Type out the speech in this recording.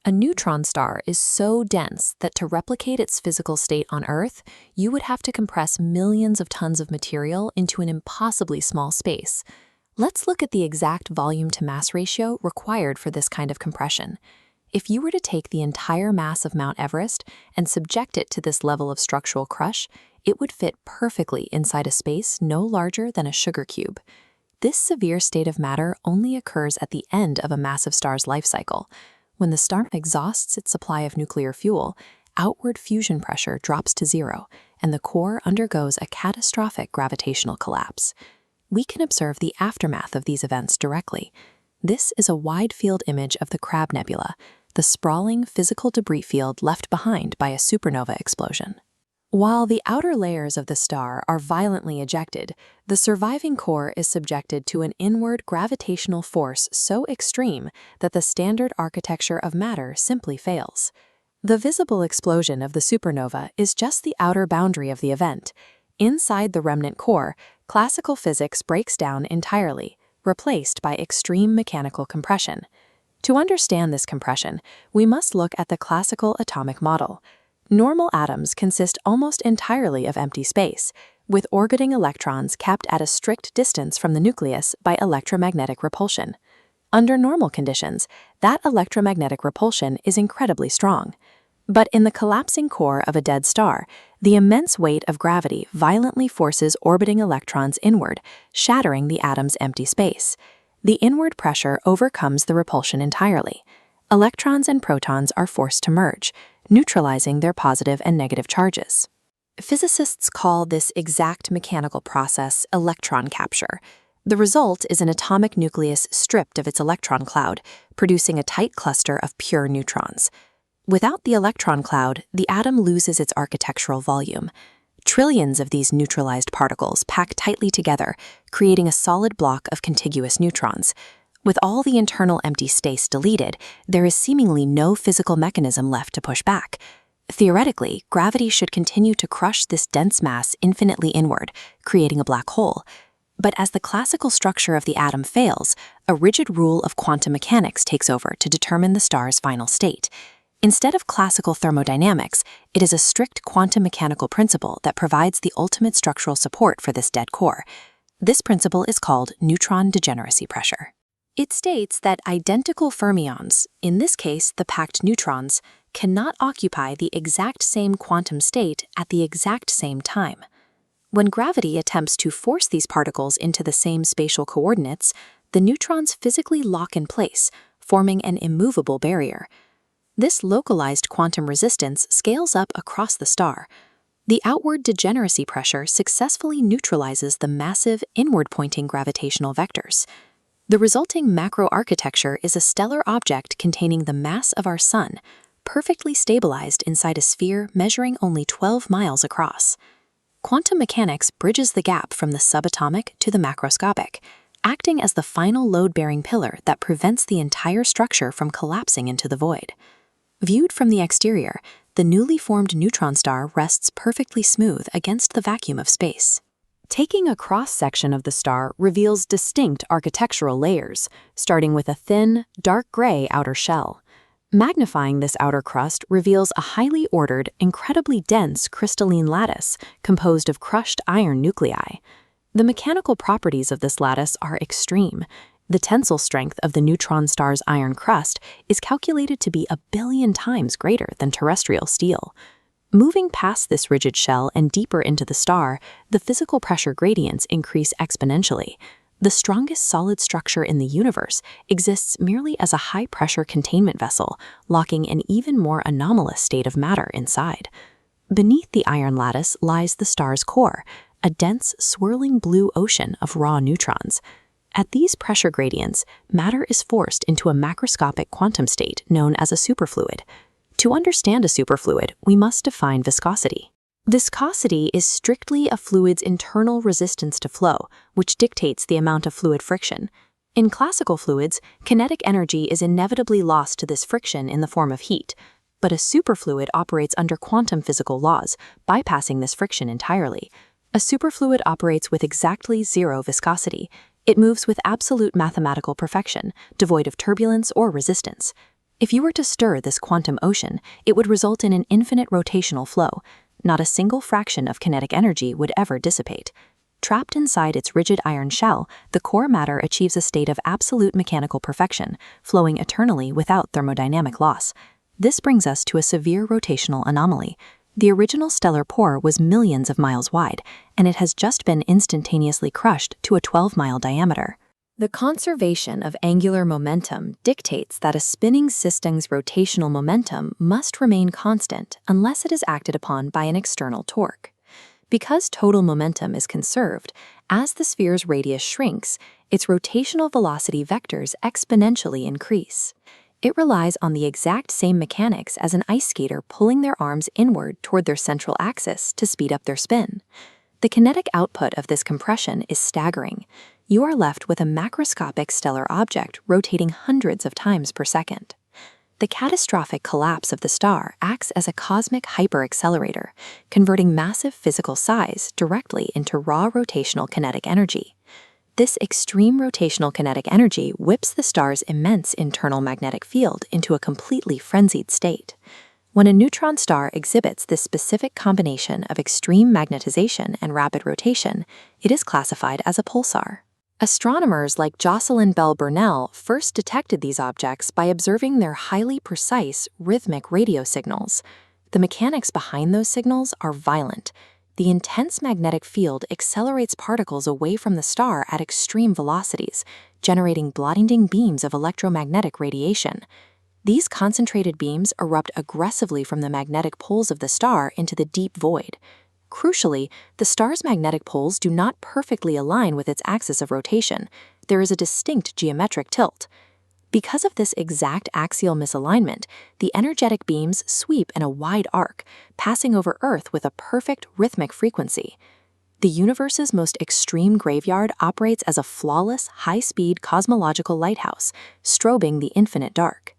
A neutron star is so dense that to replicate its physical state on Earth, you would have to compress millions of tons of material into an impossibly small space. Let's look at the exact volume-to-mass ratio required for this kind of compression. If you were to take the entire mass of Mount Everest and subject it to this level of structural crush, it would fit perfectly inside a space no larger than a sugar cube. This severe state of matter only occurs at the end of a massive star's life cycle. When the star exhausts its supply of nuclear fuel, outward fusion pressure drops to zero, and the core undergoes a catastrophic gravitational collapse. We can observe the aftermath of these events directly. This is a wide-field image of the Crab Nebula, the sprawling physical debris field left behind by a supernova explosion. While the outer layers of the star are violently ejected, the surviving core is subjected to an inward gravitational force so extreme that the standard architecture of matter simply fails. The visible explosion of the supernova is just the outer boundary of the event. Inside the remnant core, classical physics breaks down entirely, replaced by extreme mechanical compression. To understand this compression, we must look at the classical atomic model. Normal atoms consist almost entirely of empty space, with orbiting electrons kept at a strict distance from the nucleus by electromagnetic repulsion. Under normal conditions, that electromagnetic repulsion is incredibly strong. But in the collapsing core of a dead star, the immense weight of gravity violently forces orbiting electrons inward, shattering the atom's empty space. The inward pressure overcomes the repulsion entirely. Electrons and protons are forced to merge, neutralizing their positive and negative charges. Physicists call this exact mechanical process electron capture. The result is an atomic nucleus stripped of its electron cloud, producing a tight cluster of pure neutrons. Without the electron cloud, the atom loses its architectural volume. Trillions of these neutralized particles pack tightly together, creating a solid block of contiguous neutrons. With all the internal empty space deleted, there is seemingly no physical mechanism left to push back. Theoretically, gravity should continue to crush this dense mass infinitely inward, creating a black hole. But as the classical structure of the atom fails, a rigid rule of quantum mechanics takes over to determine the star's final state. Instead of classical thermodynamics, it is a strict quantum mechanical principle that provides the ultimate structural support for this dead core. This principle is called neutron degeneracy pressure. It states that identical fermions, in this case the packed neutrons, cannot occupy the exact same quantum state at the exact same time. When gravity attempts to force these particles into the same spatial coordinates, the neutrons physically lock in place, forming an immovable barrier. This localized quantum resistance scales up across the star. The outward degeneracy pressure successfully neutralizes the massive inward-pointing gravitational vectors. The resulting macroarchitecture is a stellar object containing the mass of our Sun, perfectly stabilized inside a sphere measuring only 12 miles across. Quantum mechanics bridges the gap from the subatomic to the macroscopic, acting as the final load-bearing pillar that prevents the entire structure from collapsing into the void. Viewed from the exterior, the newly formed neutron star rests perfectly smooth against the vacuum of space. Taking a cross-section of the star reveals distinct architectural layers, starting with a thin, dark gray outer shell. Magnifying this outer crust reveals a highly ordered, incredibly dense crystalline lattice composed of crushed iron nuclei. The mechanical properties of this lattice are extreme. The tensile strength of the neutron star's iron crust is calculated to be 1 billion times greater than terrestrial steel. Moving past this rigid shell and deeper into the star, the physical pressure gradients increase exponentially. The strongest solid structure in the universe exists merely as a high-pressure containment vessel, locking an even more anomalous state of matter inside. Beneath the iron lattice lies the star's core, a dense, swirling blue ocean of raw neutrons. At these pressure gradients, matter is forced into a macroscopic quantum state known as a superfluid. To understand a superfluid, we must define viscosity. Viscosity is strictly a fluid's internal resistance to flow, which dictates the amount of fluid friction. In classical fluids, kinetic energy is inevitably lost to this friction in the form of heat, but a superfluid operates under quantum physical laws, bypassing this friction entirely. A superfluid operates with exactly zero viscosity. It moves with absolute mathematical perfection, devoid of turbulence or resistance. If you were to stir this quantum ocean, it would result in an infinite rotational flow. Not a single fraction of kinetic energy would ever dissipate. Trapped inside its rigid iron shell, the core matter achieves a state of absolute mechanical perfection, flowing eternally without thermodynamic loss. This brings us to a severe rotational anomaly. The original stellar core was millions of miles wide, and it has just been instantaneously crushed to a 12-mile diameter. The conservation of angular momentum dictates that a spinning system's rotational momentum must remain constant unless it is acted upon by an external torque. Because total momentum is conserved, as the sphere's radius shrinks, its rotational velocity vectors exponentially increase. It relies on the exact same mechanics as an ice skater pulling their arms inward toward their central axis to speed up their spin. The kinetic output of this compression is staggering. You are left with a macroscopic stellar object rotating hundreds of times per second. The catastrophic collapse of the star acts as a cosmic hyperaccelerator, converting massive physical size directly into raw rotational kinetic energy. This extreme rotational kinetic energy whips the star's immense internal magnetic field into a completely frenzied state. When a neutron star exhibits this specific combination of extreme magnetization and rapid rotation, it is classified as a pulsar. Astronomers like Jocelyn Bell Burnell first detected these objects by observing their highly precise, rhythmic radio signals. The mechanics behind those signals are violent. The intense magnetic field accelerates particles away from the star at extreme velocities, generating blinding beams of electromagnetic radiation. These concentrated beams erupt aggressively from the magnetic poles of the star into the deep void. Crucially, the star's magnetic poles do not perfectly align with its axis of rotation. There is a distinct geometric tilt. Because of this exact axial misalignment, the energetic beams sweep in a wide arc, passing over Earth with a perfect rhythmic frequency. The universe's most extreme graveyard operates as a flawless, high-speed cosmological lighthouse, strobing the infinite dark.